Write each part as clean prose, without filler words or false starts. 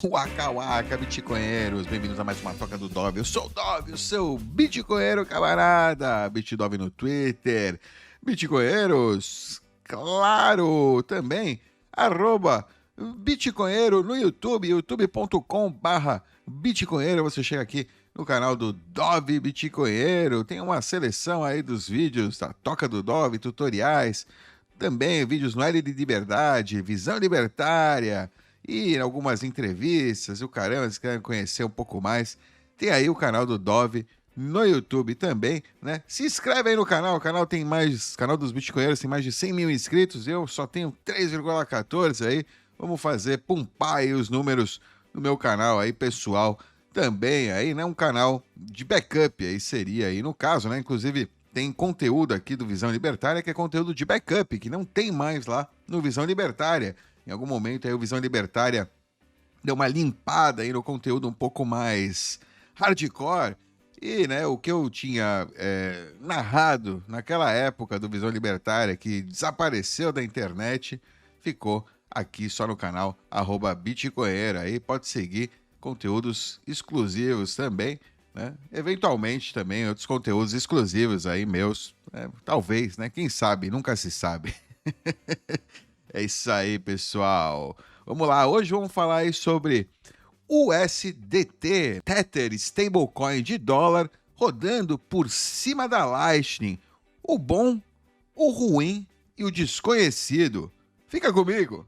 Waka Waka, bitcoinheiros, bem-vindos a mais uma toca do Dove. Eu sou o Dove, o seu bitcoinheiro camarada. Bitdove no Twitter. Bitcoinheiros, claro, também, arroba bitcoinheiro no YouTube, youtube.com/bitcoinheiro. Você chega aqui no canal do Dove Bitcoinheiro. Tem uma seleção aí dos vídeos da Toca do Dove, tutoriais, também vídeos no L de Liberdade, Visão Libertária e algumas entrevistas. O caramba, se querem conhecer um pouco mais, tem aí o canal do Dove no YouTube também, né? Se inscreve aí no canal, o canal tem mais, canal dos Bitcoinheiros tem mais de 100 mil inscritos, eu só tenho 3,14 aí. Vamos fazer pumpar aí os números no meu canal aí, pessoal, também aí, né? Um canal de backup aí seria aí, no caso, né? Inclusive tem conteúdo aqui do Visão Libertária que é conteúdo de backup, que não tem mais lá no Visão Libertária. Em algum momento aí o Visão Libertária deu uma limpada aí no conteúdo um pouco mais hardcore. E, né, o que eu tinha narrado naquela época do Visão Libertária, que desapareceu da internet, ficou aqui só no canal @bitcoinheiro. Aí pode seguir conteúdos exclusivos também, né? Eventualmente também outros conteúdos exclusivos aí meus, né? Talvez, né? Quem sabe, nunca se sabe. É isso aí, pessoal. Vamos lá, hoje vamos falar aí sobre USDT, Tether stablecoin de dólar, rodando por cima da Lightning. O bom, o ruim e o desconhecido. Fica comigo.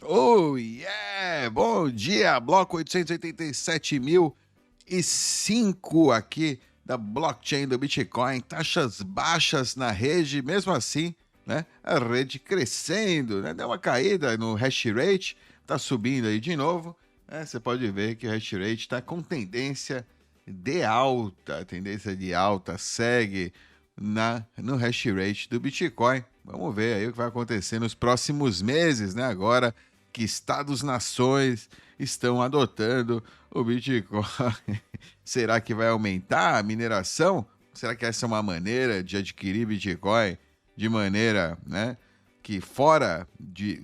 Oh yeah! Bom dia, bloco 887.005 aqui da blockchain do Bitcoin, taxas baixas na rede, mesmo assim, né? A rede crescendo, né? Deu uma caída no hash rate, tá subindo aí de novo, né? Você pode ver que o hash rate está com tendência de alta, a tendência de alta segue no hash rate do Bitcoin. Vamos ver aí o que vai acontecer nos próximos meses, né? Agora que estados-nações estão adotando o Bitcoin. Será que vai aumentar a mineração? Será que essa é uma maneira de adquirir Bitcoin de maneira, né, que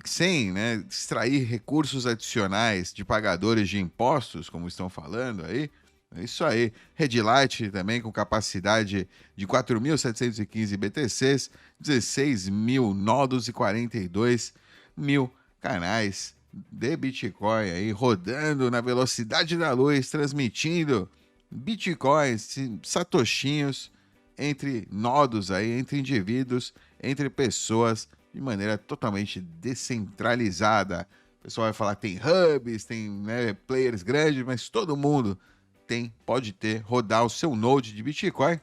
sem, né, extrair recursos adicionais de pagadores de impostos, como estão falando aí? É isso aí. Redlight também com capacidade de 4.715 BTCs, 16 mil nodos e 42 mil canais de Bitcoin aí rodando na velocidade da luz, transmitindo Bitcoins, satoshinhos entre nodos aí, entre indivíduos, entre pessoas, de maneira totalmente descentralizada. O pessoal vai falar que tem hubs, tem, né, players grandes, mas todo mundo pode rodar o seu node de Bitcoin.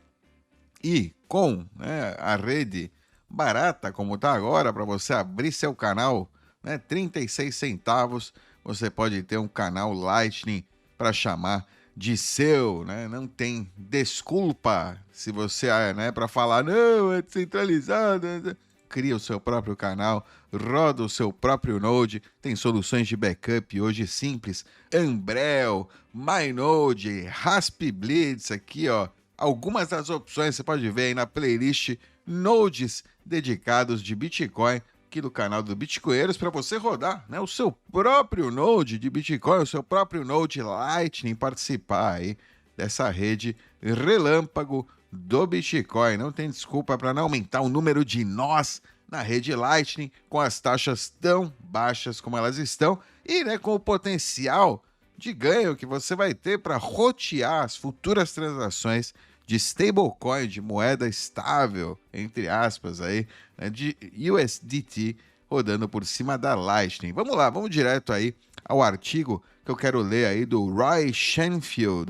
E com, né, a rede barata como está agora, para você abrir seu canal, né, 36 centavos, você pode ter um canal Lightning para chamar de seu, né? Não tem desculpa se você, né, para falar, não, é descentralizado. Cria o seu próprio canal, roda o seu próprio node, tem soluções de backup hoje simples, Umbrel, MyNode, Raspblitz, aqui ó, algumas das opções você pode ver aí na playlist Nodes dedicados de Bitcoin, aqui do canal do Bitcoinheiros, para você rodar, né, o seu próprio node de Bitcoin, o seu próprio node Lightning, participar aí dessa rede relâmpago do Bitcoin. Não tem desculpa para não aumentar o número de nós na rede Lightning com as taxas tão baixas como elas estão e, né, com o potencial de ganho que você vai ter para rotear as futuras transações de stablecoin, de moeda estável, entre aspas, aí, né, de USDT rodando por cima da Lightning. Vamos lá, vamos direto aí ao artigo que eu quero ler aí do Roy Shenfield,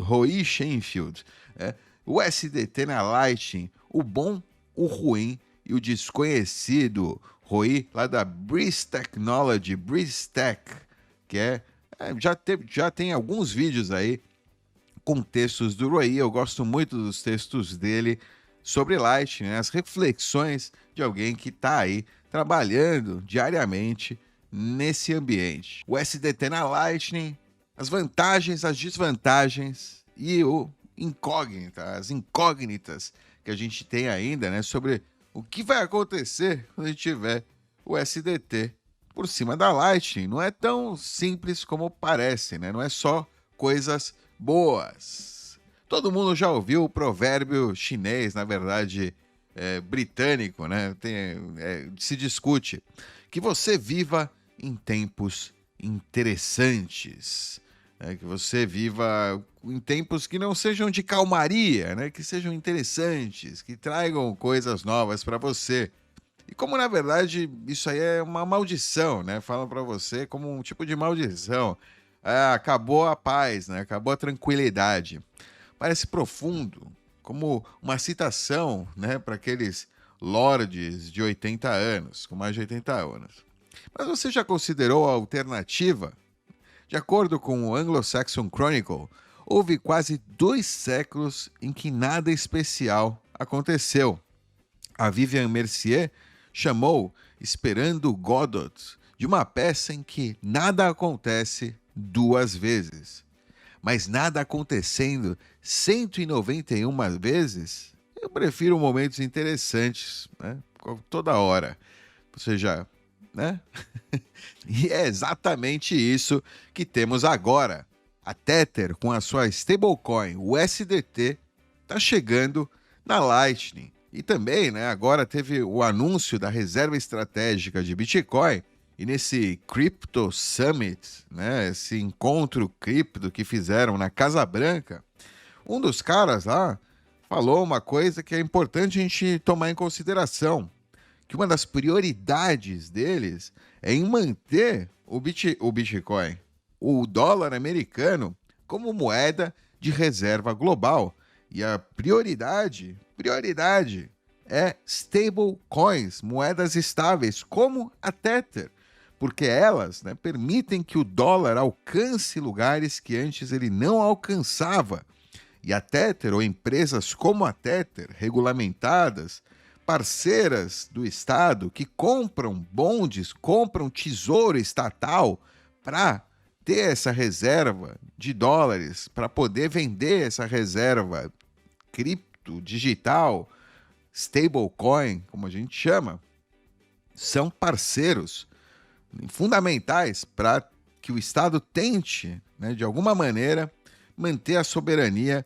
né? O USDT na Lightning, o bom, o ruim e o desconhecido. Roy, lá da Breeze Technology, Breeze Tech, que já tem alguns vídeos aí com textos do Roy. Eu gosto muito dos textos dele sobre Lightning, né? As reflexões de alguém que está aí trabalhando diariamente nesse ambiente. O SDT na Lightning, as vantagens, as desvantagens e as incógnitas que a gente tem ainda, né, sobre o que vai acontecer quando a gente tiver o SDT por cima da Lightning. Não é tão simples como parece, né? Não é só coisas boas. Todo mundo já ouviu o provérbio chinês, na verdade, britânico, né? Se discute que você viva em tempos interessantes, né? Que você viva em tempos que não sejam de calmaria, né? Que sejam interessantes, que tragam coisas novas para você. E como na verdade isso aí é uma maldição, né? Falam para você como um tipo de maldição. Ah, acabou a paz, né? Acabou a tranquilidade. Parece profundo, como uma citação, né, para aqueles lordes de 80 anos, com mais de 80 anos. Mas você já considerou a alternativa? De acordo com o Anglo-Saxon Chronicle, houve quase 2 séculos em que nada especial aconteceu. A Vivian Mercier chamou Esperando Godot de uma peça em que nada acontece 2 vezes. Mas nada acontecendo 191 vezes, eu prefiro momentos interessantes, né? Toda hora. Você já, né? E é exatamente isso que temos agora. A Tether, com a sua stablecoin, o SDT, está chegando na Lightning. E também, né, agora teve o anúncio da reserva estratégica de Bitcoin. E nesse Crypto Summit, né, esse encontro cripto que fizeram na Casa Branca, um dos caras lá falou uma coisa que é importante a gente tomar em consideração, que uma das prioridades deles é em manter o Bitcoin, o dólar americano, como moeda de reserva global. E a prioridade é stablecoins, moedas estáveis, como a Tether, porque elas, né, permitem que o dólar alcance lugares que antes ele não alcançava. E a Tether, ou empresas como a Tether, regulamentadas, parceiras do Estado, que compram bondes, compram tesouro estatal para ter essa reserva de dólares, para poder vender essa reserva cripto, digital, stablecoin, como a gente chama, são parceiros fundamentais para que o Estado tente, né, de alguma maneira, manter a soberania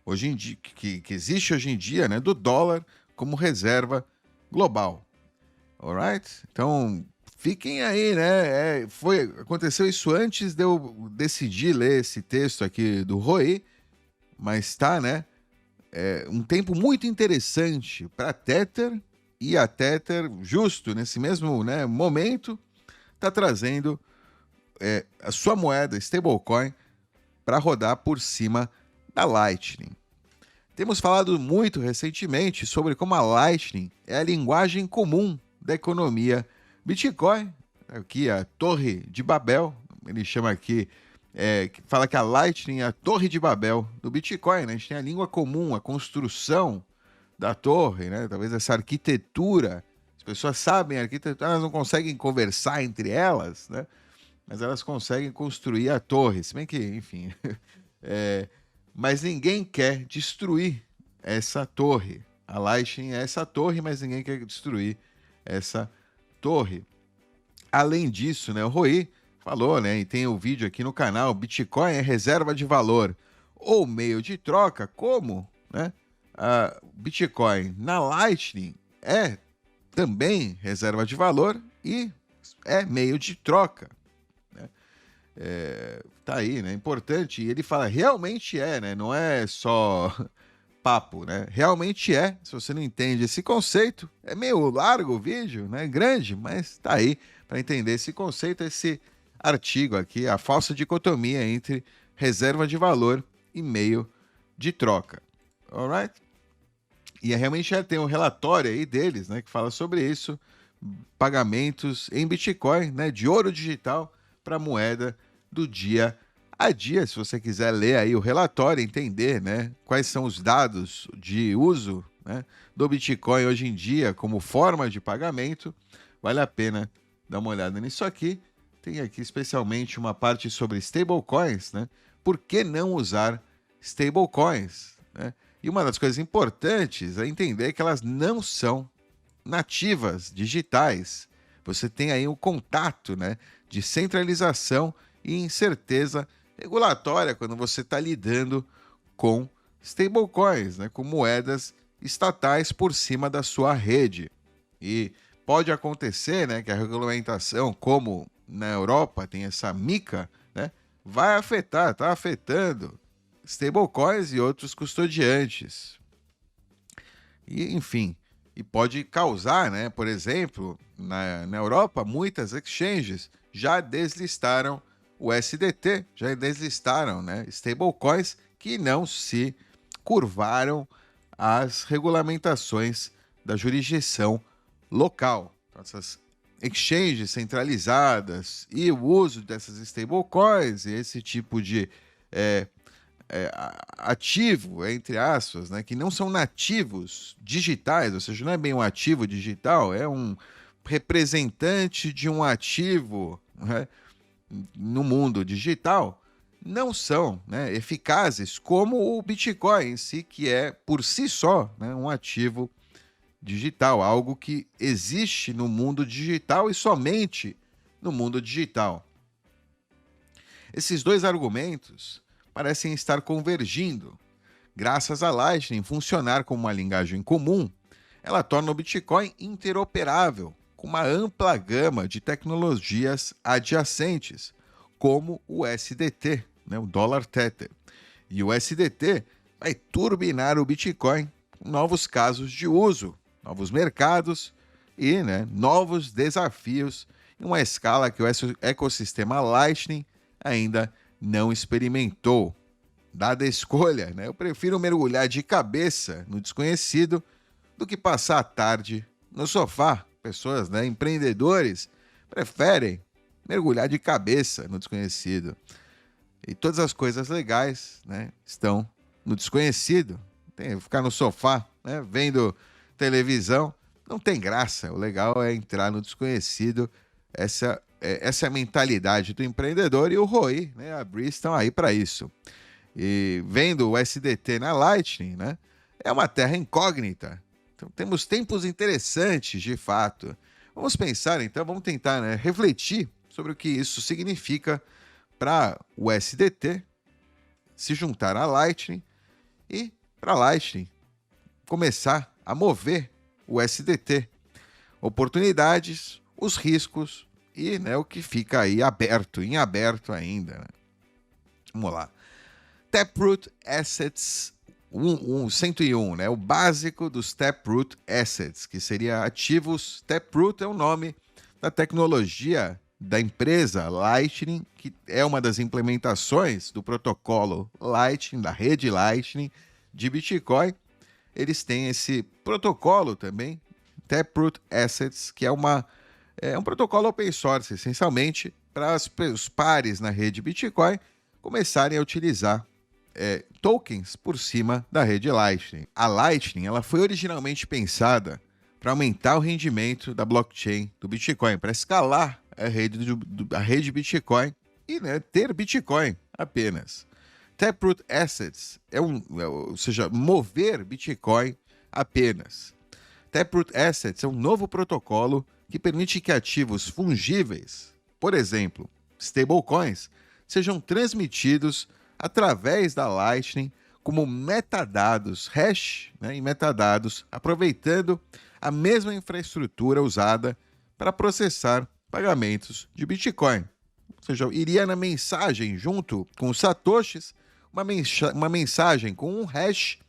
hoje em dia, que existe hoje em dia, né, do dólar como reserva global. Alright? Então, fiquem aí, né? Aconteceu isso antes de eu decidir ler esse texto aqui do Roy, mas tá, né? Um tempo muito interessante para a Tether, e a Tether, justo nesse mesmo, né, momento, está trazendo a sua moeda stablecoin para rodar por cima da Lightning. Temos falado muito recentemente sobre como a Lightning é a linguagem comum da economia Bitcoin, aqui a Torre de Babel, ele chama aqui, fala que a Lightning é a Torre de Babel do Bitcoin, né? A gente tem a língua comum, a construção da torre, né? Talvez essa arquitetura, as pessoas sabem a arquitetura, elas não conseguem conversar entre elas, né? Mas elas conseguem construir a torre, se bem que, enfim, mas ninguém quer destruir essa torre. A Lightning é essa torre, mas ninguém quer destruir essa torre. Além disso, né, o Rui falou, né, e tem o vídeo aqui no canal, Bitcoin é reserva de valor ou meio de troca, como, né, a Bitcoin na Lightning é também reserva de valor e é meio de troca. Tá aí, né? Importante. E ele fala, realmente é, né? Não é só papo, né? Realmente é. Se você não entende esse conceito, é meio largo o vídeo, né? Grande, mas tá aí para entender esse conceito, esse artigo aqui, a falsa dicotomia entre reserva de valor e meio de troca. Alright? E realmente tem um relatório aí deles, né? Que fala sobre isso. Pagamentos em Bitcoin, né? De ouro digital para moeda do dia a dia. Se você quiser ler aí o relatório, entender, né, quais são os dados de uso, né, do Bitcoin hoje em dia como forma de pagamento, vale a pena dar uma olhada nisso aqui. Tem aqui especialmente uma parte sobre stablecoins, né? Por que não usar stablecoins, né? E uma das coisas importantes é entender que elas não são nativas digitais. Você tem aí um contato, né, de centralização e incerteza regulatória quando você está lidando com stablecoins, né, com moedas estatais por cima da sua rede. E pode acontecer, né, que a regulamentação, como na Europa tem essa MiCA, né, vai afetar, está afetando stablecoins e outros custodiantes. E, enfim, e pode causar, né, por exemplo, na Europa, muitas exchanges já deslistaram o SDT, já deslistaram, né, stablecoins que não se curvaram às regulamentações da jurisdição local. Então, essas exchanges centralizadas e o uso dessas stablecoins e esse tipo de ativo, entre aspas, né, que não são nativos digitais, ou seja, não é bem um ativo digital, é um representante de um ativo, né, no mundo digital, não são, né, eficazes como o Bitcoin em si, que é por si só, né, um ativo digital, algo que existe no mundo digital e somente no mundo digital. Esses dois argumentos parecem estar convergindo. Graças a Lightning funcionar como uma linguagem comum, ela torna o Bitcoin interoperável com uma ampla gama de tecnologias adjacentes, como o SDT, né, o dólar Tether. E o SDT vai turbinar o Bitcoin com novos casos de uso, novos mercados e, né, novos desafios em uma escala que o ecossistema Lightning ainda não experimentou. Dada a escolha, né, eu prefiro mergulhar de cabeça no desconhecido do que passar a tarde no sofá. Pessoas, né, empreendedores, preferem mergulhar de cabeça no desconhecido. E todas as coisas legais, né, estão no desconhecido. Ficar no sofá, né, vendo televisão, não tem graça. O legal é entrar no desconhecido. Essa é a mentalidade do empreendedor, e o Roi, né, a Breeze estão aí para isso. E vendo o SDT na Lightning, né, é uma terra incógnita. Então temos tempos interessantes, de fato. Vamos pensar, então, vamos tentar, né, refletir sobre o que isso significa para o SDT se juntar à Lightning e para a Lightning começar a mover o SDT. Oportunidades, os riscos e, né, o que fica aí aberto, em aberto ainda. Né? Vamos lá. Taproot Assets 101, né? O básico dos Taproot Assets, que seria ativos. Taproot é o nome da tecnologia da empresa Lightning, que é uma das implementações do protocolo Lightning, da rede Lightning de Bitcoin. Eles têm esse protocolo também, Taproot Assets, que é um protocolo open source, essencialmente, para os pares na rede Bitcoin começarem a utilizar tokens por cima da rede Lightning. A Lightning ela foi originalmente pensada para aumentar o rendimento da blockchain do Bitcoin, para escalar a rede Bitcoin e, né, ter Bitcoin apenas. Taproot Assets ou seja, mover Bitcoin apenas. Taproot Assets é um novo protocolo que permite que ativos fungíveis, por exemplo, stablecoins, sejam transmitidos através da Lightning como metadados, hash, né, em metadados, aproveitando a mesma infraestrutura usada para processar pagamentos de Bitcoin. Ou seja, iria na mensagem junto com os satoshis, uma mensagem com um hash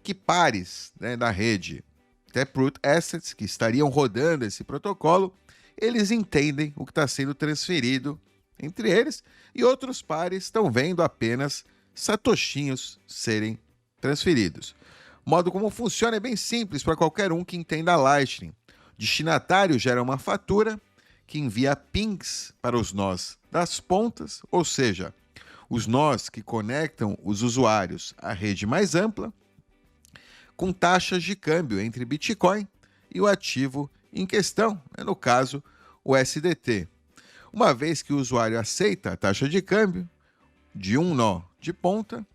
que pares, né, da rede Taproot Assets, que estariam rodando esse protocolo, eles entendem o que está sendo transferido entre eles, e outros pares estão vendo apenas satoshinhos serem transferidos. O modo como funciona é bem simples para qualquer um que entenda a Lightning. O destinatário gera uma fatura que envia pings para os nós das pontas, ou seja, os nós que conectam os usuários à rede mais ampla, com taxas de câmbio entre Bitcoin e o ativo em questão, no caso, o SDT. Uma vez que o usuário aceita a taxa de câmbio de um nó de ponta,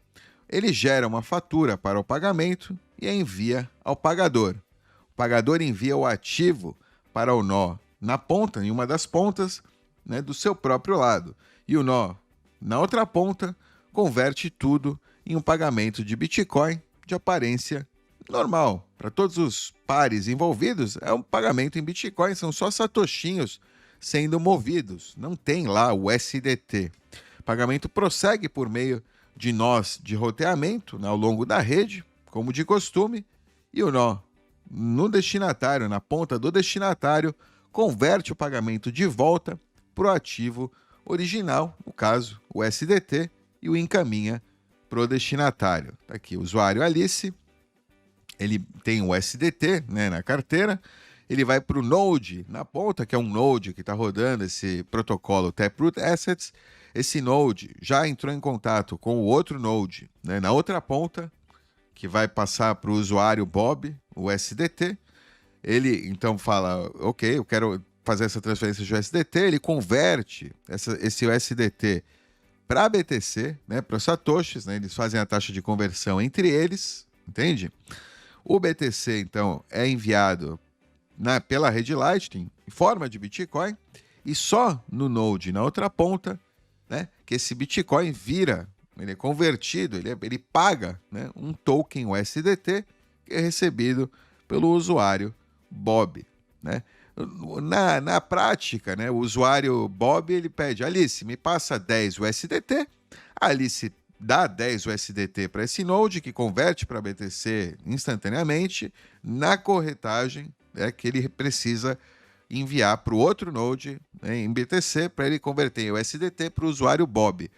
ele gera uma fatura para o pagamento e a envia ao pagador. O pagador envia o ativo para o nó na ponta, em uma das pontas, né, do seu próprio lado. E o nó, na outra ponta, converte tudo em um pagamento de Bitcoin de aparência normal. Para todos os pares envolvidos, é um pagamento em Bitcoin, são só satoshinhos sendo movidos. Não tem lá o SDT. O pagamento prossegue por meio de nós de roteamento, né, ao longo da rede, como de costume, e o nó no destinatário, na ponta do destinatário, converte o pagamento de volta para o ativo original, no caso, o SDT, e o encaminha para o destinatário. Tá aqui, o usuário Alice, ele tem o SDT, né, na carteira, ele vai para o Node na ponta, que é um Node que está rodando esse protocolo Taproot Assets. Esse Node já entrou em contato com o outro Node, né, na outra ponta, que vai passar para o usuário Bob, o SDT. Ele então fala, ok, eu quero fazer essa transferência de USDT, ele converte esse USDT para BTC, né, para os satoshis, né, eles fazem a taxa de conversão entre eles, entende? O BTC, então, é enviado pela rede Lightning em forma de Bitcoin, e só no Node, na outra ponta, né, que esse Bitcoin vira, ele é convertido, ele paga, né, um token USDT que é recebido pelo usuário Bob, né? Na prática, né, o usuário Bob ele pede, Alice, me passa 10 USDT, a Alice dá 10 USDT para esse Node, que converte para BTC instantaneamente, na corretagem, né, que ele precisa enviar para o outro Node, né, em BTC, para ele converter em USDT para o usuário Bob.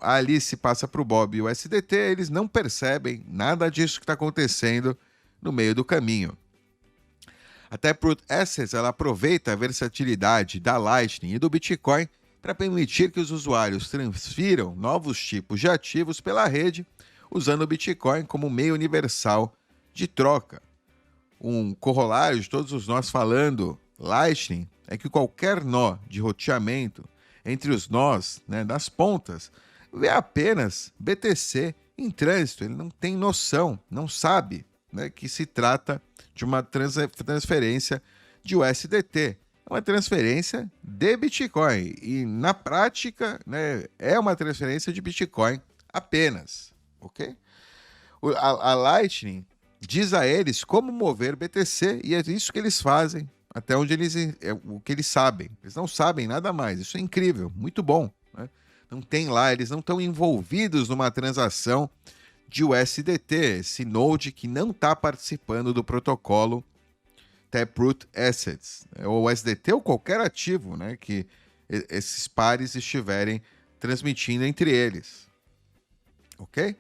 A Alice passa para o Bob o USDT, eles não percebem nada disso que está acontecendo no meio do caminho. A Taproot Assets ela aproveita a versatilidade da Lightning e do Bitcoin para permitir que os usuários transfiram novos tipos de ativos pela rede, usando o Bitcoin como meio universal de troca. Um corolário de todos os nós falando Lightning é que qualquer nó de roteamento entre os nós, né, das pontas vê apenas BTC em trânsito. Ele não tem noção, não sabe, né, que se trata de uma transferência de USDT. É uma transferência de Bitcoin e, na prática, né, é uma transferência de Bitcoin apenas, ok? A Lightning diz a eles como mover BTC e é isso que eles fazem, até onde o que eles sabem. Eles não sabem nada mais. Isso é incrível, muito bom, né? Não tem lá, eles não estão envolvidos numa transação de USDT, esse node que não está participando do protocolo Taproot Assets, ou USDT ou qualquer ativo, né, que esses pares estiverem transmitindo entre eles. Ok?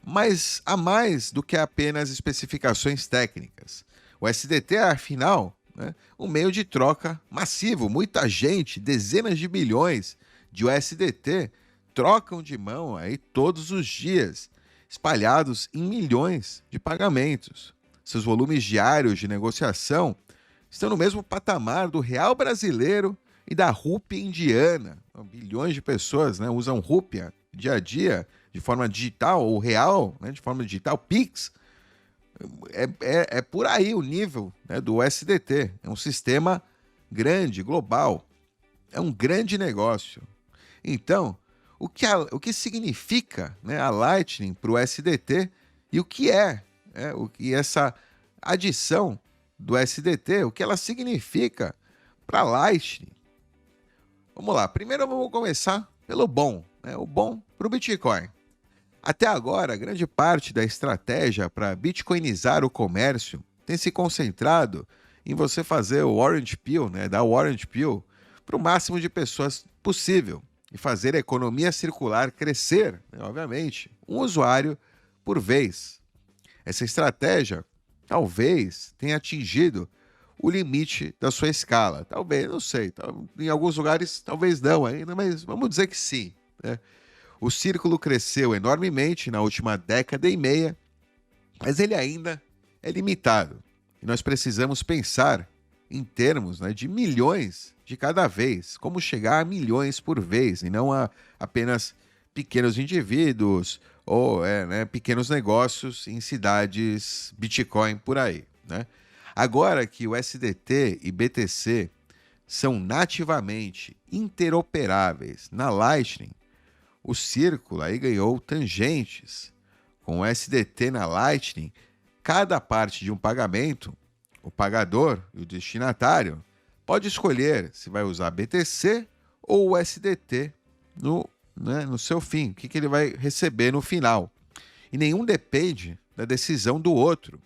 Mas há mais do que apenas especificações técnicas. O USDT é, afinal, né, um meio de troca massivo. Muita gente, dezenas de bilhões de USDT, trocam de mão aí todos os dias, espalhados em milhões de pagamentos. Seus volumes diários de negociação estão no mesmo patamar do real brasileiro e da rúpia indiana. Bilhões de pessoas, né, usam rúpia dia a dia de forma digital, ou real, né, de forma digital, Pix. É por aí o nível, né, do USDT. É um sistema grande, global. É um grande negócio. Então, o que significa, né, a Lightning para o USDT e o que o que essa adição do USDT, o que ela significa para a Lightning? Vamos lá, primeiro vamos começar pelo bom, né, o bom para o Bitcoin. Até agora, grande parte da estratégia para bitcoinizar o comércio tem se concentrado em você fazer o Orange Pill, né, dar o Orange Pill para o máximo de pessoas possível e fazer a economia circular crescer, né, obviamente, um usuário por vez. Essa estratégia talvez tenha atingido o limite da sua escala. Talvez, não sei, em alguns lugares talvez não ainda, mas vamos dizer que sim, né? O círculo cresceu enormemente na última década e meia, mas ele ainda é limitado. E nós precisamos pensar em termos, né, de milhões de cada vez, como chegar a milhões por vez, e não a apenas pequenos indivíduos ou né, pequenos negócios em cidades Bitcoin por aí, né? Agora que o SDT e BTC são nativamente interoperáveis na Lightning, o círculo aí ganhou tangentes. Com o SDT na Lightning, cada parte de um pagamento, o pagador e o destinatário, pode escolher se vai usar BTC ou o SDT no seu fim, o que ele vai receber no final. E nenhum depende da decisão do outro.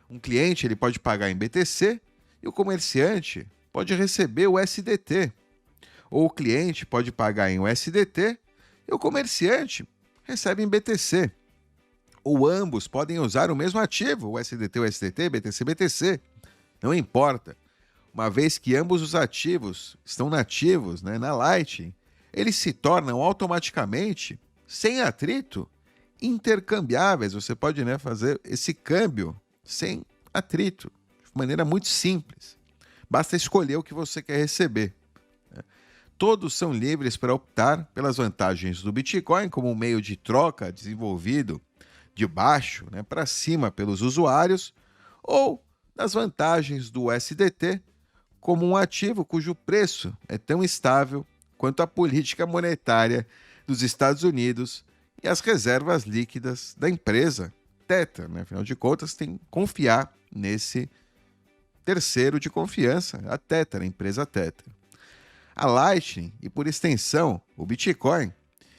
Um cliente ele pode pagar em BTC e o comerciante pode receber o SDT. Ou o cliente pode pagar em USDT e o comerciante recebe em BTC. Ou ambos podem usar o mesmo ativo, o SDT, o SDT, BTC, BTC. Não importa. Uma vez que ambos os ativos estão nativos, né, na Lightning, eles se tornam automaticamente, sem atrito, intercambiáveis. Você pode, né, fazer esse câmbio sem atrito, de maneira muito simples. Basta escolher o que você quer receber. Todos são livres para optar pelas vantagens do Bitcoin como um meio de troca desenvolvido de baixo, né, para cima pelos usuários, ou das vantagens do SDT como um ativo cujo preço é tão estável quanto a política monetária dos Estados Unidos e as reservas líquidas da empresa Tether, né? Afinal de contas, tem que confiar nesse terceiro de confiança, a Tether, a empresa Tether. A Lightning e, por extensão, o Bitcoin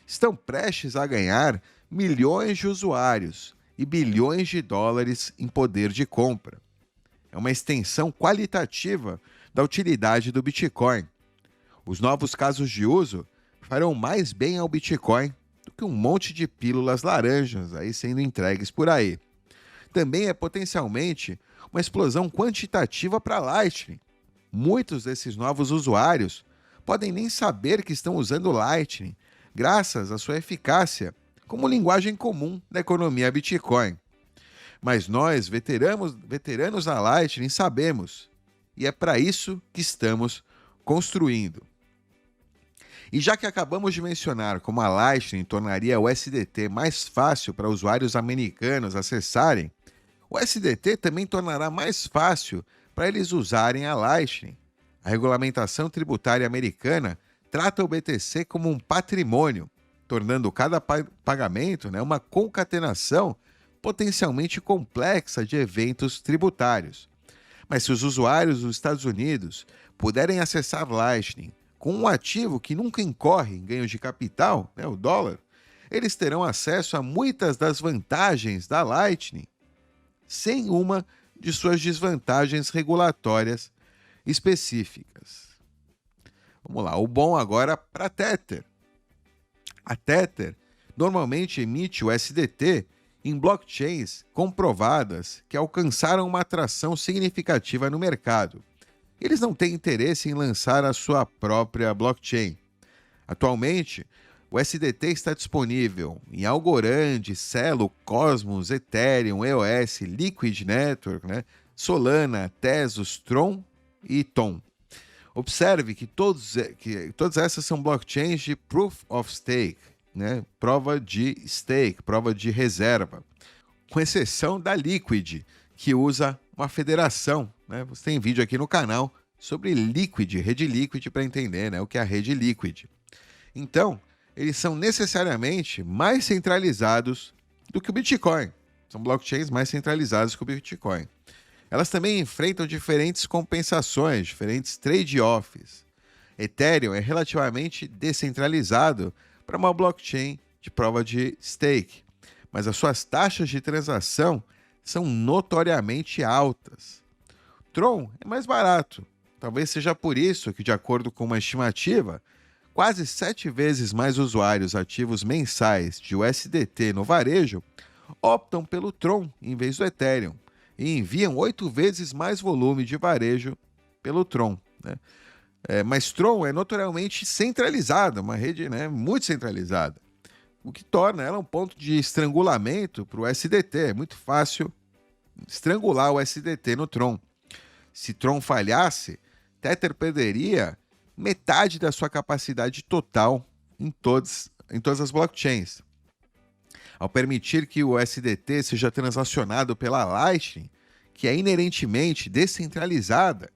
estão prestes a ganhar milhões de usuários e bilhões de dólares em poder de compra. É uma extensão qualitativa da utilidade do Bitcoin. Os novos casos de uso farão mais bem ao Bitcoin do que um monte de pílulas laranjas aí sendo entregues por aí. Também é potencialmente uma explosão quantitativa para a Lightning. Muitos desses novos usuários podem nem saber que estão usando Lightning, graças à sua eficácia como linguagem comum da economia Bitcoin. Mas nós, veteranos da Lightning, sabemos, e é para isso que estamos construindo. E já que acabamos de mencionar como a Lightning tornaria o SDT mais fácil para usuários americanos acessarem, o SDT também tornará mais fácil para eles usarem a Lightning. A regulamentação tributária americana trata o BTC como um patrimônio, tornando cada pagamento, né, uma concatenação potencialmente complexa de eventos tributários. Mas se os usuários dos Estados Unidos puderem acessar Lightning com um ativo que nunca incorre em ganhos de capital, né, o dólar, eles terão acesso a muitas das vantagens da Lightning, sem uma de suas desvantagens regulatórias específicas. Vamos lá, o bom agora para a Tether. A Tether normalmente emite o SDT em blockchains comprovadas que alcançaram uma atração significativa no mercado. Eles não têm interesse em lançar a sua própria blockchain. Atualmente, o SDT está disponível em Algorand, Celo, Cosmos, Ethereum, EOS, Liquid Network, né? Solana, Tezos, Tron e Tom. Observe que todas essas são blockchains de Proof of Stake, né? Prova de stake, prova de reserva, com exceção da Liquid, que usa uma federação, né? Você tem vídeo aqui no canal sobre Liquid, rede Liquid, para entender, né, o que é a rede Liquid. Então, eles são necessariamente mais centralizados do que o Bitcoin. São blockchains mais centralizadas que o Bitcoin. Elas também enfrentam diferentes compensações, diferentes trade-offs. Ethereum é relativamente descentralizado para uma blockchain de prova de stake, mas as suas taxas de transação são notoriamente altas. Tron é mais barato. Talvez seja por isso que, de acordo com uma estimativa, quase 7 vezes mais usuários ativos mensais de USDT no varejo optam pelo Tron em vez do Ethereum e enviam 8 vezes mais volume de varejo pelo Tron, né? Mas Tron é notoriamente centralizada, uma rede, né, muito centralizada, o que torna ela um ponto de estrangulamento para o SDT. É muito fácil estrangular o SDT no Tron. Se Tron falhasse, Tether perderia metade da sua capacidade total em todas as blockchains. Ao permitir que o USDT seja transacionado pela Lightning, que é inerentemente descentralizada,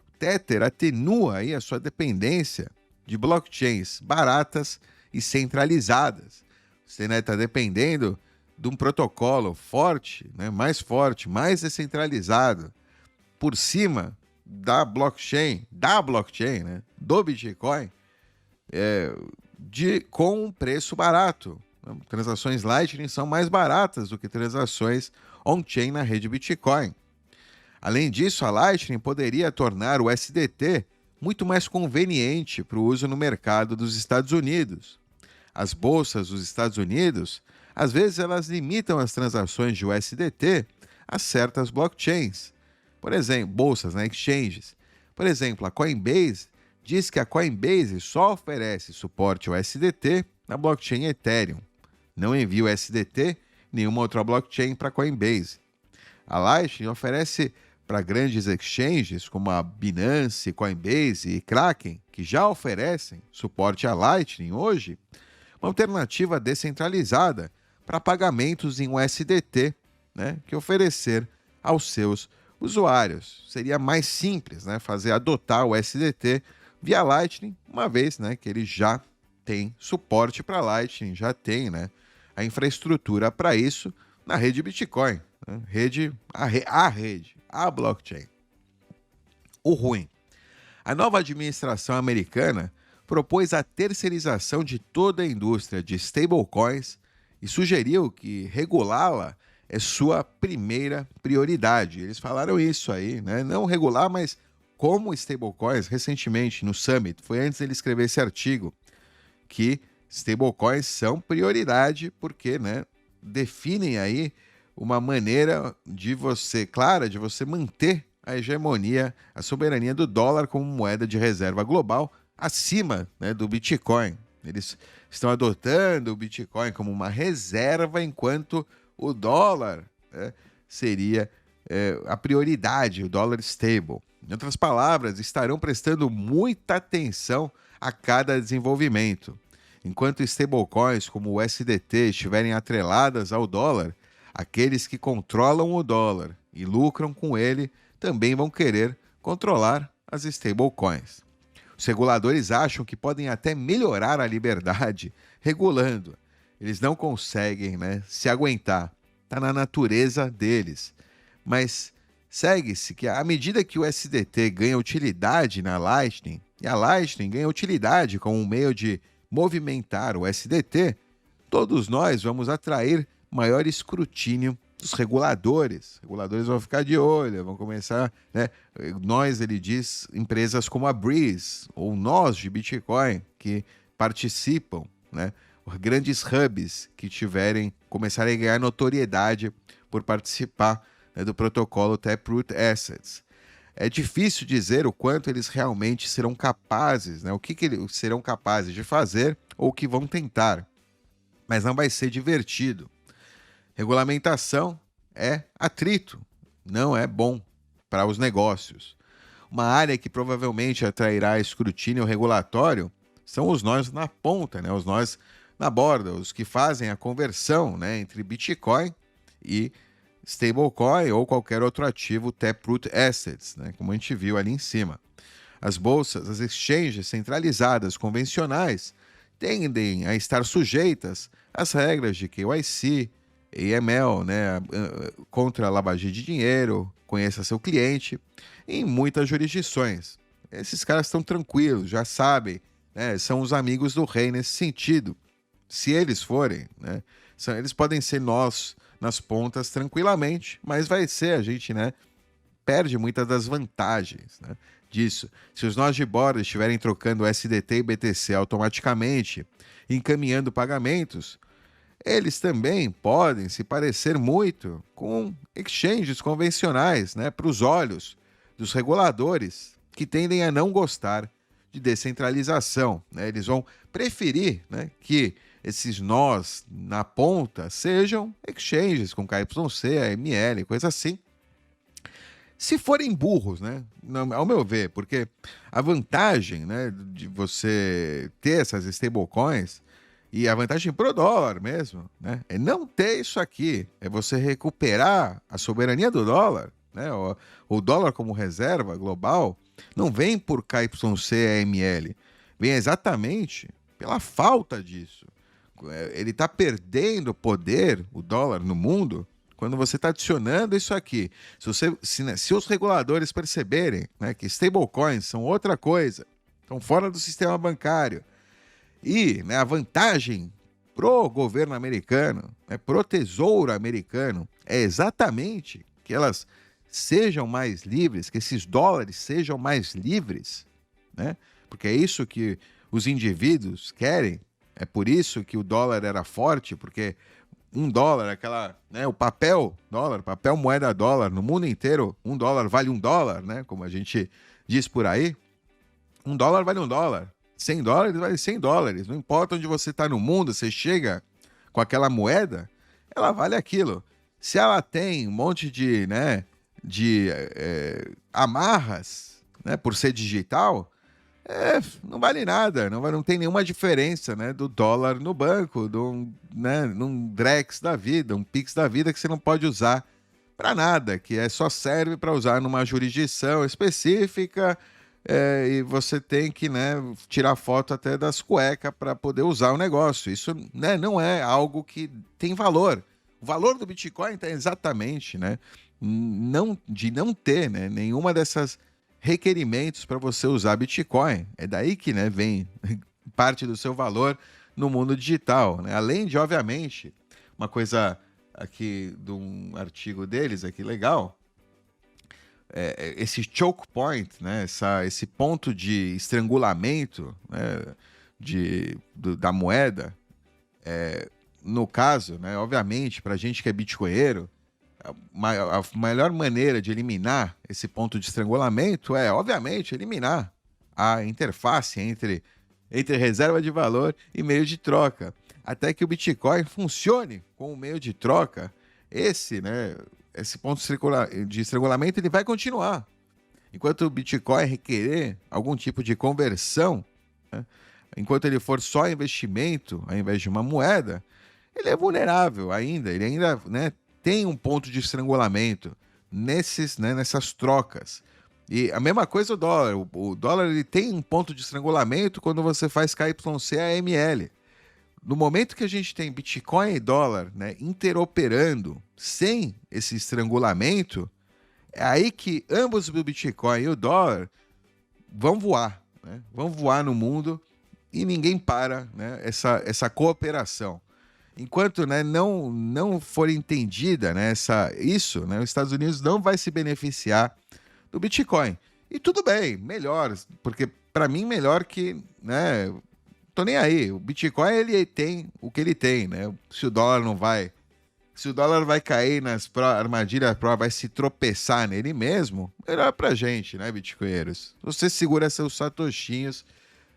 o Tether atenua aí a sua dependência de blockchains baratas e centralizadas. Você está dependendo de um protocolo forte, mais forte, mais descentralizado, por cima da blockchain, do Bitcoin, com um preço barato. Transações Lightning são mais baratas do que transações on-chain na rede Bitcoin. Além disso, a Lightning poderia tornar o USDT muito mais conveniente para o uso no mercado dos Estados Unidos. As bolsas dos Estados Unidos, às vezes, elas limitam as transações de USDT a certas blockchains. Por exemplo, bolsas, exchanges. Por exemplo, a Coinbase diz que a Coinbase só oferece suporte ao USDT na blockchain Ethereum. Não envia o USDT nenhuma outra blockchain para a Coinbase. A Lightning oferece para grandes exchanges como a Binance, Coinbase e Kraken, que já oferecem suporte à Lightning hoje, uma alternativa descentralizada para pagamentos em USDT, que oferecer aos seus usuários. Seria mais simples adotar o USDT via Lightning, uma vez que ele já tem suporte para Lightning, já tem a infraestrutura para isso na rede Bitcoin, a blockchain. O ruim: a nova administração americana propôs a terceirização de toda a indústria de stablecoins e sugeriu que regulá-la é sua primeira prioridade. Eles falaram isso aí, não regular, mas como stablecoins, recentemente no Summit, foi antes dele escrever esse artigo, que stablecoins são prioridade porque definem aí uma maneira de você manter a hegemonia, a soberania do dólar como moeda de reserva global acima do Bitcoin. Eles estão adotando o Bitcoin como uma reserva, enquanto o dólar seria a prioridade, o dólar stable. Em outras palavras, estarão prestando muita atenção a cada desenvolvimento. Enquanto stablecoins como o USDT estiverem atreladas ao dólar, aqueles que controlam o dólar e lucram com ele também vão querer controlar as stablecoins. Os reguladores acham que podem até melhorar a liberdade regulando. Eles não conseguem se aguentar. Está na natureza deles. Mas segue-se que à medida que o USDT ganha utilidade na Lightning, e a Lightning ganha utilidade como um meio de movimentar o USDT, todos nós vamos atrair maior escrutínio dos reguladores. Os reguladores vão ficar de olho, vão começar, nós, ele diz, empresas como a Breeze, ou nós de Bitcoin, que participam, grandes hubs que começarem a ganhar notoriedade por participar do protocolo Taproot Assets. É difícil dizer o quanto eles realmente serão capazes, o que eles serão capazes de fazer ou o que vão tentar, mas não vai ser divertido. Regulamentação é atrito, não é bom para os negócios. Uma área que provavelmente atrairá escrutínio regulatório são os nós na ponta, os nós na borda, os que fazem a conversão entre Bitcoin e stablecoin ou qualquer outro ativo Taproot Assets, como a gente viu ali em cima. As bolsas, as exchanges centralizadas convencionais tendem a estar sujeitas às regras de KYC, AML, contra a lavagem de dinheiro, conheça seu cliente, em muitas jurisdições. Esses caras estão tranquilos, já sabem, são os amigos do rei nesse sentido. Se eles forem, eles podem ser nós nas pontas tranquilamente, mas vai ser, a gente perde muitas das vantagens disso. Se os nós de bordo estiverem trocando SDT e BTC automaticamente, encaminhando pagamentos, eles também podem se parecer muito com exchanges convencionais, para os olhos dos reguladores, que tendem a não gostar de descentralização. Eles vão preferir que esses nós na ponta sejam exchanges com KYC, AML, coisa assim. Se forem burros, ao meu ver, porque a vantagem de você ter essas stablecoins E a vantagem pro dólar mesmo, né? É não ter isso aqui, é você recuperar a soberania do dólar, né? O dólar como reserva global não vem por KYC-AML, vem exatamente pela falta disso. Ele está perdendo poder, o dólar, no mundo, quando você está adicionando isso aqui. Se os reguladores perceberem, né, que stablecoins são outra coisa, estão fora do sistema bancário, e, né, a vantagem pro governo americano, né, pro tesouro americano, é exatamente que elas sejam mais livres, que esses dólares sejam mais livres, né? Porque é isso que os indivíduos querem. É por isso que o dólar era forte, porque $1, aquela, né, o papel dólar, papel moeda dólar, no mundo inteiro, $1 vale $1, né? Como a gente diz por aí, $1 vale $1. $100 vale $100. Não importa onde você está no mundo, você chega com aquela moeda, ela vale aquilo. Se ela tem um monte de, né, amarras, né, por ser digital, não vale nada, não tem nenhuma diferença, né, do dólar no banco, num Drex da vida, um Pix da vida que você não pode usar para nada, que só serve para usar numa jurisdição específica, e você tem que, né, tirar foto até das cuecas para poder usar o negócio. Isso, né, não é algo que tem valor. O valor do Bitcoin está exatamente, né, de não ter, né, nenhuma dessas requerimentos para você usar Bitcoin. É daí que, né, vem parte do seu valor no mundo digital, né? Além de, obviamente, uma coisa aqui de um artigo deles aqui legal, esse choke point, né, esse ponto de estrangulamento, né, da moeda, no caso, né, obviamente, para a gente que é bitcoinheiro, a melhor maneira de eliminar esse ponto de estrangulamento é, obviamente, eliminar a interface entre reserva de valor e meio de troca. Até que o Bitcoin funcione com o meio de troca, esse ponto de estrangulamento ele vai continuar. Enquanto o Bitcoin requerer algum tipo de conversão, né, enquanto ele for só investimento ao invés de uma moeda, ele é vulnerável ainda, ele ainda, né, tem um ponto de estrangulamento nessas trocas. E a mesma coisa o dólar. O dólar ele tem um ponto de estrangulamento quando você faz KYC-AML. No momento que a gente tem Bitcoin e dólar, né, interoperando sem esse estrangulamento, é aí que ambos o Bitcoin e o dólar vão voar, né? Vão voar no mundo e ninguém para, né, essa cooperação. Enquanto, né, não for entendida, né, isso, né, os Estados Unidos não vai se beneficiar do Bitcoin. E tudo bem, melhor, porque para mim melhor que, né, tô nem aí. O Bitcoin ele tem o que ele tem, né? Se o dólar vai cair nas armadilhas, vai se tropeçar nele mesmo, melhor pra gente, né, bitcoinheiros? Você segura seus satoshinhos,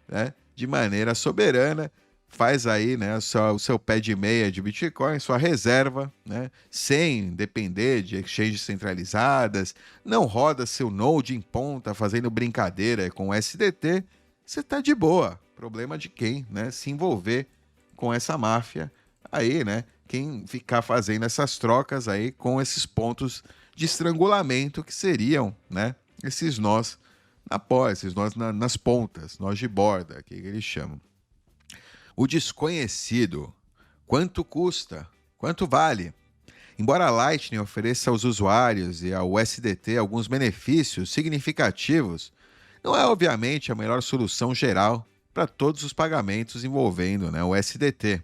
né, de maneira soberana, faz aí, né, o seu pé de meia de Bitcoin, sua reserva, né, sem depender de exchanges centralizadas, não roda seu node em ponta fazendo brincadeira com o SDT, você tá de boa. Problema de quem, né, se envolver com essa máfia aí, né, quem ficar fazendo essas trocas aí com esses pontos de estrangulamento que seriam, né, esses nós esses nós nas pontas, nós de borda, que eles chamam. O desconhecido. Quanto custa? Quanto vale? Embora a Lightning ofereça aos usuários e ao USDT alguns benefícios significativos, não é obviamente a melhor solução geral para todos os pagamentos envolvendo, né, o USDT.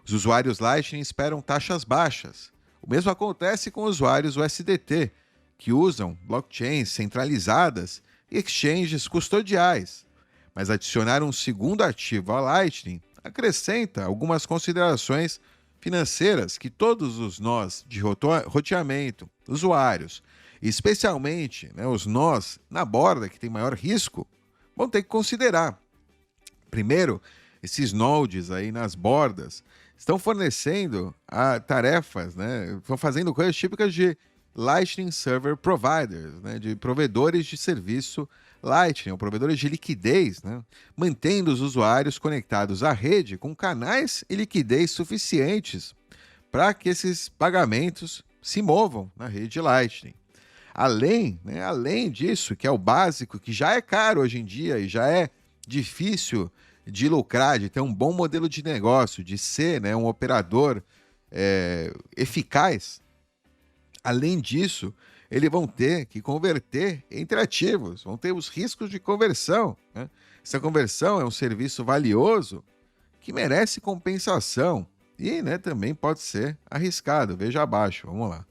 Os usuários Lightning esperam taxas baixas. O mesmo acontece com usuários USDT, que usam blockchains centralizadas e exchanges custodiais. Mas adicionar um segundo ativo à Lightning acrescenta algumas considerações financeiras que todos os nós de roteamento, usuários, e especialmente, né, os nós na borda que tem maior risco, vão ter que considerar. Primeiro, esses nodes aí nas bordas estão fornecendo tarefas, né, estão fazendo coisas típicas de Lightning Server Providers, né, de provedores de serviço Lightning, provedores de liquidez, né, mantendo os usuários conectados à rede com canais e liquidez suficientes para que esses pagamentos se movam na rede Lightning. Além disso, que é o básico, que já é caro hoje em dia e já é difícil de lucrar, de ter um bom modelo de negócio, de ser, né, um operador eficaz. Além disso, eles vão ter que converter entre ativos, vão ter os riscos de conversão, né? Essa conversão é um serviço valioso que merece compensação e, né, também pode ser arriscado. Veja abaixo, vamos lá.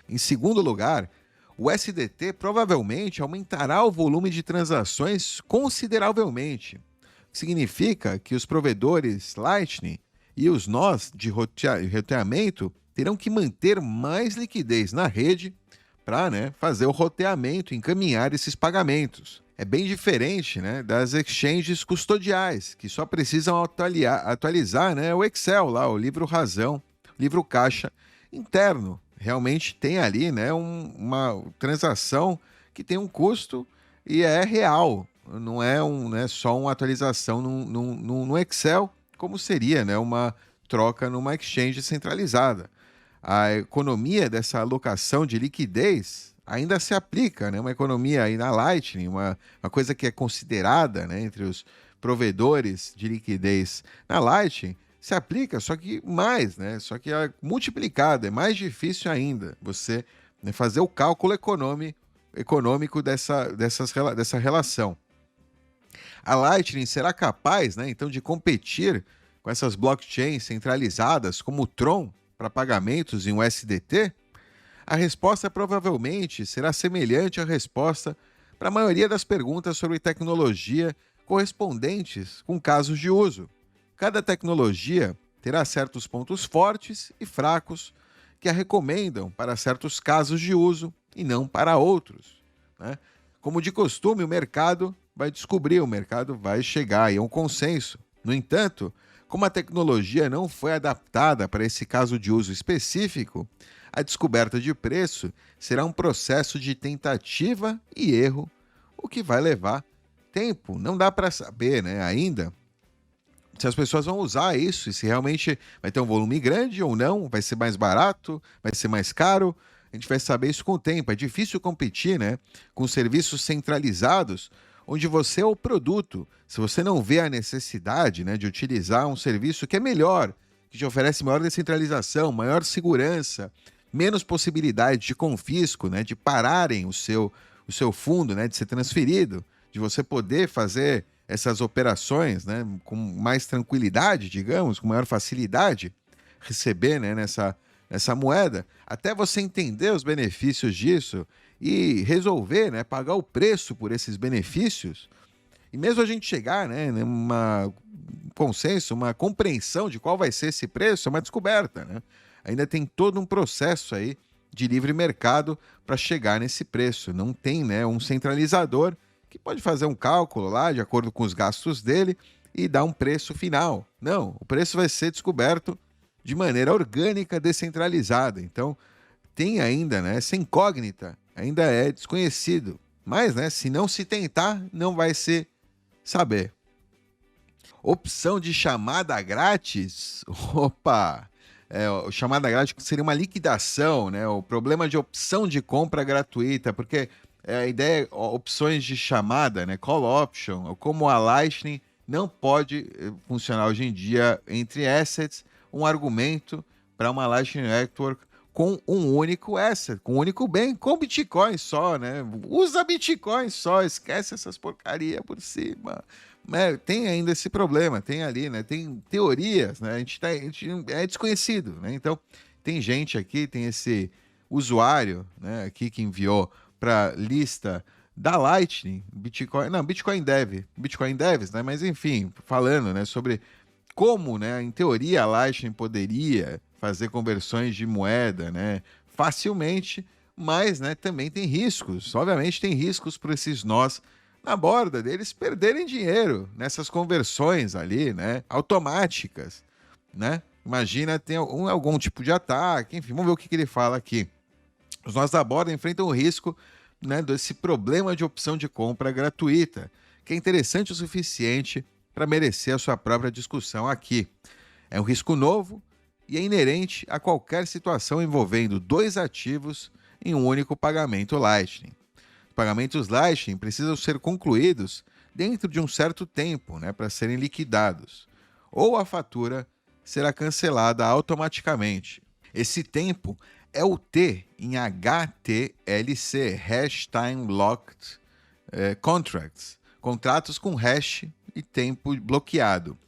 Em segundo lugar, o SDT provavelmente aumentará o volume de transações consideravelmente. Significa que os provedores Lightning e os nós de roteamento terão que manter mais liquidez na rede para, né, fazer o roteamento, encaminhar esses pagamentos. É bem diferente, né, das exchanges custodiais, que só precisam atualizar, né, o Excel, lá, o livro razão, livro caixa interno. Realmente tem ali, né, uma transação que tem um custo e é real. Não é só uma atualização no Excel, como seria, né, uma troca numa exchange centralizada. A economia dessa alocação de liquidez ainda se aplica, né? Uma economia aí na Lightning, uma coisa que é considerada, né, entre os provedores de liquidez na Lightning, se aplica, só que mais, né? Só que é multiplicada, é mais difícil ainda você, né, fazer o cálculo econômico dessa relação. A Lightning será capaz, né, então, de competir com essas blockchains centralizadas como o Tron para pagamentos em USDT? A resposta provavelmente será semelhante à resposta para a maioria das perguntas sobre tecnologia correspondentes com casos de uso. Cada tecnologia terá certos pontos fortes e fracos que a recomendam para certos casos de uso e não para outros, né? Como de costume, o mercado vai chegar e é um consenso. No entanto, como a tecnologia não foi adaptada para esse caso de uso específico, a descoberta de preço será um processo de tentativa e erro, o que vai levar tempo. Não dá para saber, né, ainda se as pessoas vão usar isso e se realmente vai ter um volume grande ou não, vai ser mais barato, vai ser mais caro. A gente vai saber isso com o tempo. É difícil competir, né, com serviços centralizados, onde você é o produto. Se você não vê a necessidade, né, de utilizar um serviço que é melhor, que te oferece maior descentralização, maior segurança, menos possibilidade de confisco, né, de pararem o seu fundo, né, de ser transferido, de você poder fazer essas operações, né, com mais tranquilidade, digamos, com maior facilidade, receber, né, nessa moeda, até você entender os benefícios disso e resolver, né, pagar o preço por esses benefícios, e mesmo a gente chegar, né, numa consenso, uma compreensão de qual vai ser esse preço, é uma descoberta, né? Ainda tem todo um processo aí de livre mercado para chegar nesse preço. Não tem, né, um centralizador que pode fazer um cálculo lá de acordo com os gastos dele e dar um preço final. Não, o preço vai ser descoberto de maneira orgânica, descentralizada. Então, tem ainda, né, essa incógnita, ainda é desconhecido. Mas, né, se não se tentar, não vai se saber. Opção de chamada grátis? Opa! Chamada grátis seria uma liquidação, né? O problema de opção de compra gratuita, porque a ideia é opções de chamada, né? Call option, como a Lightning não pode funcionar hoje em dia entre assets, um argumento para uma Lightning Network com um único asset, com um único bem, com Bitcoin só, né? Usa Bitcoin só, esquece essas porcaria por cima. Tem ainda esse problema, tem ali, né? Tem teorias, né? A gente é desconhecido, né? Então, tem gente aqui, tem esse usuário, né, aqui que enviou para lista da Lightning, Bitcoin Devs, né? Mas enfim, falando, né, sobre como, né, em teoria a Lightning poderia fazer conversões de moeda, né, facilmente, mas, né, também tem riscos. Obviamente tem riscos para esses nós na borda deles perderem dinheiro nessas conversões ali, né, automáticas, né? Imagina tem algum tipo de ataque, enfim, vamos ver o que ele fala aqui. Os nós da borda enfrentam o risco né, desse problema de opção de compra gratuita, que é interessante o suficiente para merecer a sua própria discussão aqui. É um risco novo e é inerente a qualquer situação envolvendo dois ativos em um único pagamento Lightning. Os pagamentos Lightning precisam ser concluídos dentro de um certo tempo, né, para serem liquidados, ou a fatura será cancelada automaticamente. Esse tempo é o T em HTLC, Hash Time Locked Contracts, contratos com hash e tempo bloqueado.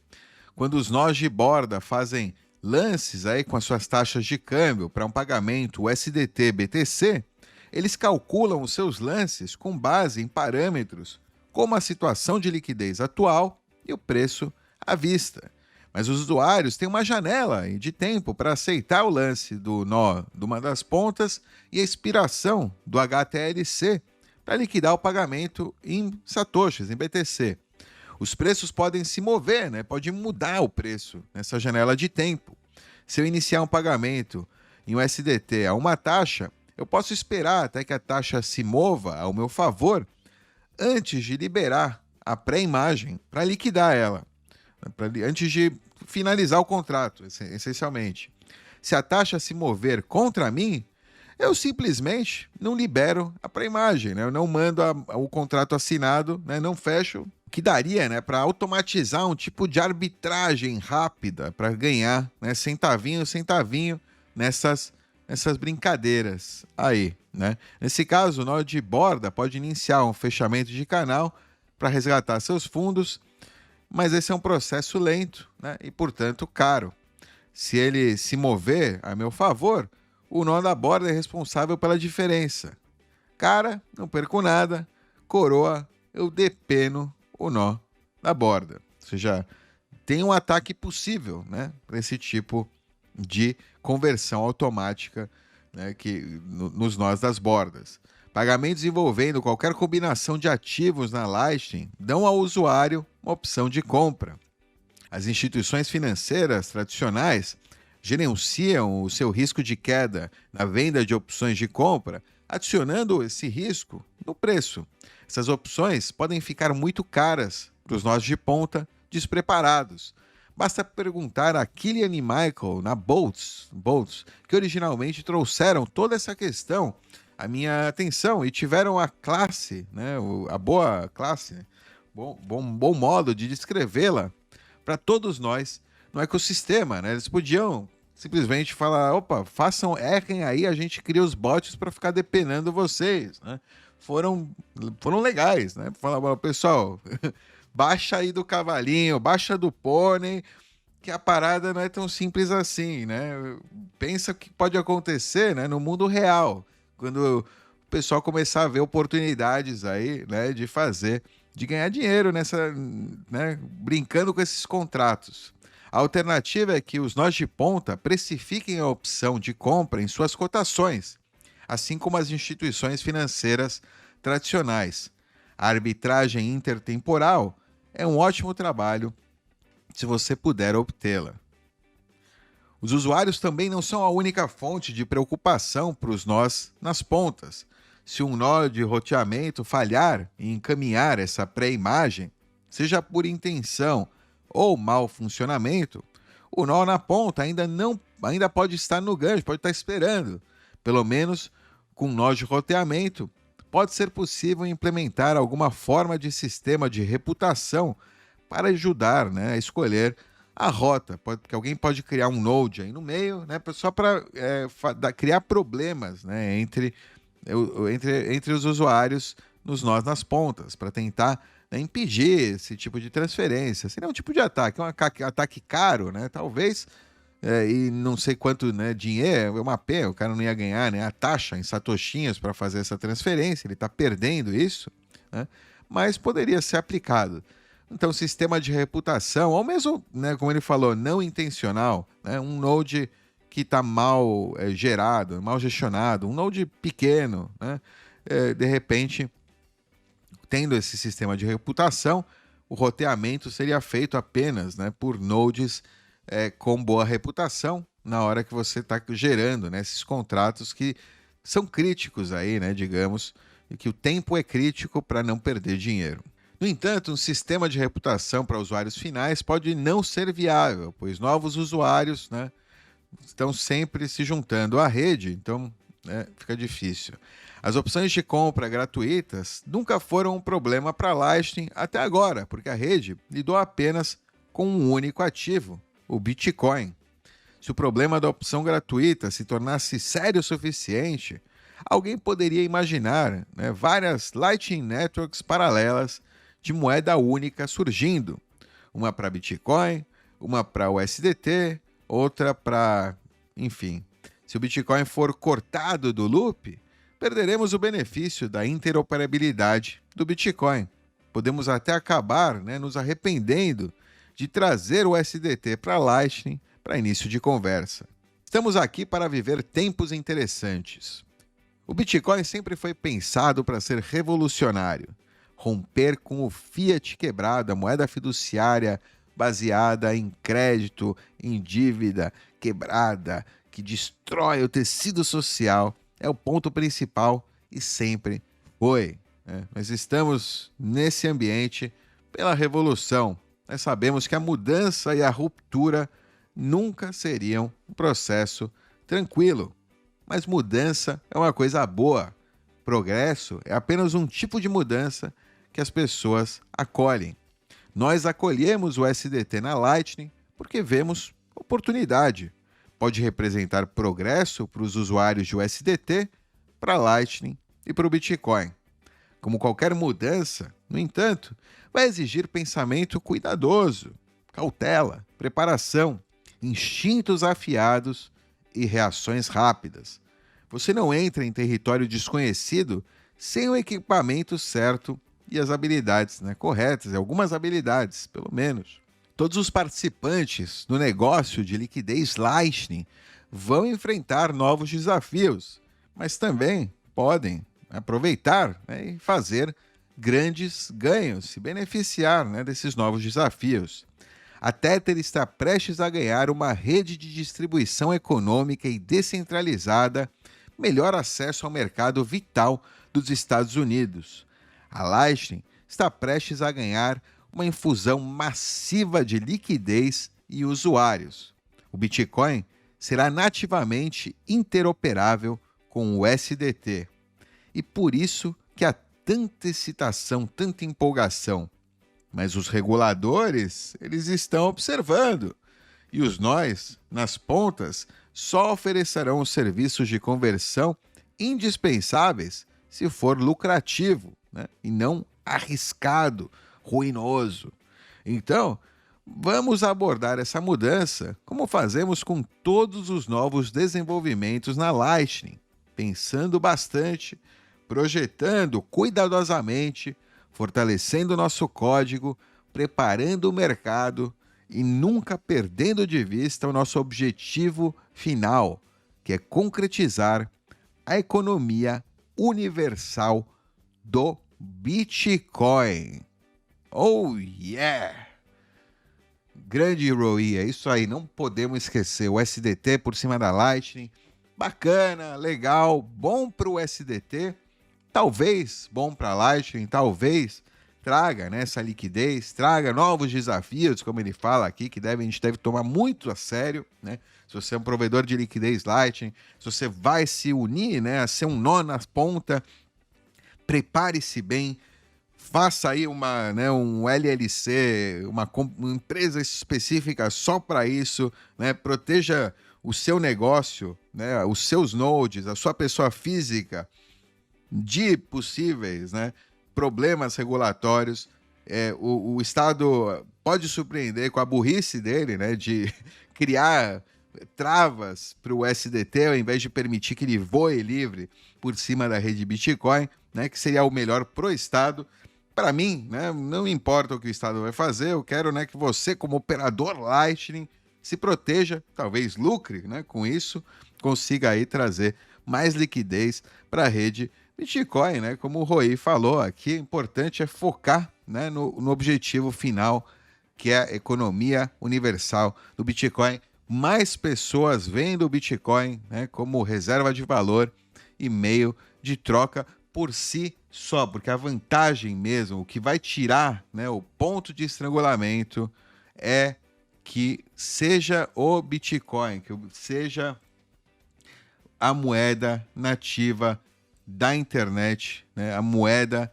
Quando os nós de borda fazem lances aí com as suas taxas de câmbio para um pagamento USDT-BTC, eles calculam os seus lances com base em parâmetros como a situação de liquidez atual e o preço à vista. Mas os usuários têm uma janela de tempo para aceitar o lance do nó de uma das pontas e a expiração do HTLC para liquidar o pagamento em satoshis, em BTC. Os preços podem se mover, né? Pode mudar o preço nessa janela de tempo. Se eu iniciar um pagamento em USDT a uma taxa, eu posso esperar até que a taxa se mova ao meu favor antes de liberar a pré-imagem para liquidar ela, antes de finalizar o contrato, essencialmente. Se a taxa se mover contra mim, eu simplesmente não libero a pré-imagem, né? Eu não mando o contrato assinado, né? Não fecho, que daria, né, para automatizar um tipo de arbitragem rápida para ganhar, né, centavinho nessas brincadeiras aí, né? Nesse caso, o nó de borda pode iniciar um fechamento de canal para resgatar seus fundos, mas esse é um processo lento, né, e, portanto, caro. Se ele se mover a meu favor, o nó da borda é responsável pela diferença. Cara, não perco nada. Coroa, eu depeno o nó da borda. Ou seja, tem um ataque possível, né, para esse tipo de conversão automática, né, nos nós das bordas. Pagamentos envolvendo qualquer combinação de ativos na Lightning dão ao usuário uma opção de compra. As instituições financeiras tradicionais gerenciam o seu risco de queda na venda de opções de compra, adicionando esse risco no preço. Essas opções podem ficar muito caras para os nós de ponta despreparados. Basta perguntar a Killian e Michael na Boltz, que originalmente trouxeram toda essa questão à minha atenção e tiveram a classe, né, a boa classe, né, bom modo de descrevê-la para todos nós no ecossistema, né? Eles podiam simplesmente falar, opa, errem aí, a gente cria os bots para ficar depenando vocês, né? Foram legais, né? Falaram, pessoal, baixa aí do cavalinho, baixa do pônei, que a parada não é tão simples assim, né? Pensa o que pode acontecer, né, no mundo real, quando o pessoal começar a ver oportunidades aí, né, de ganhar dinheiro nessa, né, brincando com esses contratos. A alternativa é que os nós de ponta precifiquem a opção de compra em suas cotações, assim como as instituições financeiras tradicionais. A arbitragem intertemporal é um ótimo trabalho se você puder obtê-la. Os usuários também não são a única fonte de preocupação para os nós nas pontas. Se um nó de roteamento falhar em encaminhar essa pré-imagem, seja por intenção ou mau funcionamento, o nó na ponta ainda pode estar no gancho, pode estar esperando. Pelo menos com nó de roteamento, pode ser possível implementar alguma forma de sistema de reputação para ajudar, né, a escolher a rota, porque alguém pode criar um node aí no meio, né, só para criar problemas, né, entre os usuários nos nós nas pontas, para tentar, né, impedir esse tipo de transferência. Seria um tipo de ataque, um ataque caro, né, talvez, e não sei quanto, né, dinheiro, é uma pena, o cara não ia ganhar, né, a taxa em satoshinhos para fazer essa transferência, ele está perdendo isso, né, mas poderia ser aplicado. Então, sistema de reputação, ou mesmo, né, como ele falou, não intencional, né, um node que está mal gerado, mal gestionado, um node pequeno, né, de repente, tendo esse sistema de reputação, o roteamento seria feito apenas, né, por nodes com boa reputação na hora que você está gerando, né, esses contratos que são críticos aí, né, digamos, e que o tempo é crítico para não perder dinheiro. No entanto, um sistema de reputação para usuários finais pode não ser viável, pois novos usuários, né, estão sempre se juntando à rede, então, né, fica difícil. As opções de compra gratuitas nunca foram um problema para a Lightning até agora, porque a rede lidou apenas com um único ativo, o Bitcoin. Se o problema da opção gratuita se tornasse sério o suficiente, alguém poderia imaginar, né, várias Lightning Networks paralelas de moeda única surgindo. Uma para Bitcoin, uma para USDT, outra para... enfim. Se o Bitcoin for cortado do loop, perderemos o benefício da interoperabilidade do Bitcoin. Podemos até acabar, né, nos arrependendo de trazer o USDT para Lightning para início de conversa. Estamos aqui para viver tempos interessantes. O Bitcoin sempre foi pensado para ser revolucionário, romper com o fiat quebrado, a moeda fiduciária baseada em crédito, em dívida quebrada, que destrói o tecido social, é o ponto principal e sempre foi. Nós estamos nesse ambiente pela revolução. Nós sabemos que a mudança e a ruptura nunca seriam um processo tranquilo. Mas mudança é uma coisa boa. Progresso é apenas um tipo de mudança que as pessoas acolhem. Nós acolhemos o SDT na Lightning porque vemos oportunidade. Pode representar progresso para os usuários de USDT, para a Lightning e para o Bitcoin. Como qualquer mudança, no entanto, vai exigir pensamento cuidadoso, cautela, preparação, instintos afiados e reações rápidas. Você não entra em território desconhecido sem o equipamento certo e as habilidades, né, corretas, algumas habilidades, pelo menos. Todos os participantes no negócio de liquidez Lightning vão enfrentar novos desafios, mas também podem aproveitar, né, e fazer grandes ganhos, se beneficiar, né, desses novos desafios. A Tether está prestes a ganhar uma rede de distribuição econômica e descentralizada, melhor acesso ao mercado vital dos Estados Unidos. A Lightning está prestes a ganhar uma infusão massiva de liquidez e usuários. O Bitcoin será nativamente interoperável com o USDT. E por isso que há tanta excitação, tanta empolgação. Mas os reguladores, eles estão observando. E os nós, nas pontas, só oferecerão os serviços de conversão indispensáveis se for lucrativo, né? E não arriscado, ruinoso. Então, vamos abordar essa mudança como fazemos com todos os novos desenvolvimentos na Lightning, pensando bastante, projetando cuidadosamente, fortalecendo nosso código, preparando o mercado e nunca perdendo de vista o nosso objetivo final, que é concretizar a economia universal do Bitcoin. Oh yeah! Grande Rui, é isso aí, não podemos esquecer o SDT por cima da Lightning. Bacana, legal, bom para o SDT, talvez bom para a Lightning, talvez traga, né, essa liquidez, traga novos desafios, como ele fala aqui, que a gente deve tomar muito a sério, né? Se você é um provedor de liquidez Lightning, se você vai se unir, né, a ser um nó na ponta, prepare-se bem, faça aí um LLC, uma empresa específica só para isso, né? Proteja o seu negócio, né, os seus nodes, a sua pessoa física de possíveis, né, problemas regulatórios. O Estado pode surpreender com a burrice dele, né, de criar travas para o SDT ao invés de permitir que ele voe livre por cima da rede Bitcoin, né, que seria o melhor para o Estado. Para mim, né, não importa o que o Estado vai fazer, eu quero, né, que você, como operador Lightning, se proteja, talvez lucre, né, com isso, consiga aí trazer mais liquidez para a rede Bitcoin, né? Como o Rui falou aqui, o importante é focar, né, no objetivo final, que é a economia universal do Bitcoin. Mais pessoas vendo o Bitcoin, né, como reserva de valor e meio de troca por si só, porque a vantagem mesmo, o que vai tirar, né, o ponto de estrangulamento é que seja o Bitcoin, que seja a moeda nativa da internet, né, a moeda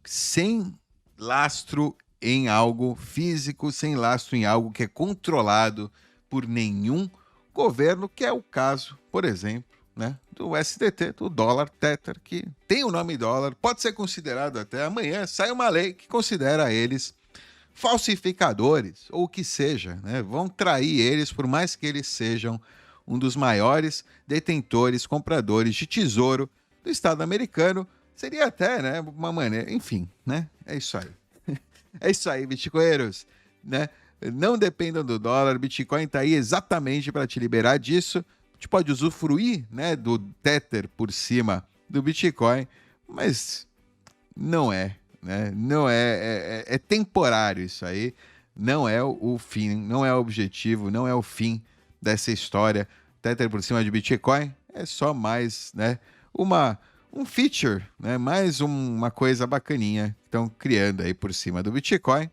sem lastro em algo físico, sem lastro em algo que é controlado por nenhum governo, que é o caso, por exemplo, né, do SDT, do dólar Tether, que tem o nome dólar, pode ser considerado até amanhã, sai uma lei que considera eles falsificadores, ou o que seja, né, vão trair eles, por mais que eles sejam um dos maiores detentores, compradores de tesouro do Estado americano, seria até, né, uma maneira, enfim, né, é isso aí. É isso aí, bitcoinheiros, né? Não dependam do dólar, Bitcoin está aí exatamente para te liberar disso. A gente pode usufruir, né, do Tether por cima do Bitcoin, mas não é, né? Não é temporário isso aí. Não é o fim, não é o objetivo, não é o fim dessa história. Tether por cima de Bitcoin é só mais, né, um feature, né, mais uma coisa bacaninha que estão criando aí por cima do Bitcoin.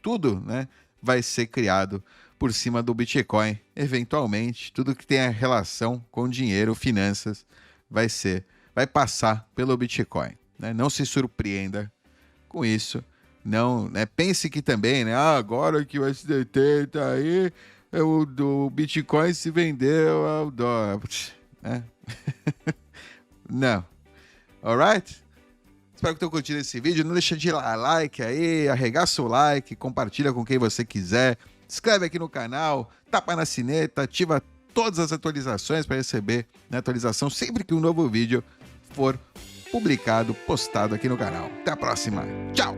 Tudo, né, vai ser criado por cima do Bitcoin, eventualmente. Tudo que tem a relação com dinheiro, finanças, vai passar pelo Bitcoin, né? Não se surpreenda com isso. Não, né? Pense que também, né? Agora que o SDT tá aí, o Bitcoin se vendeu ao dólar, né? Não. Alright? Espero que tenham curtido esse vídeo. Não deixa de dar like aí, arregaça o like, compartilha com quem você quiser. Se inscreve aqui no canal, tapa na sineta, ativa todas as atualizações para receber, né, atualização sempre que um novo vídeo for publicado, postado aqui no canal. Até a próxima. Tchau!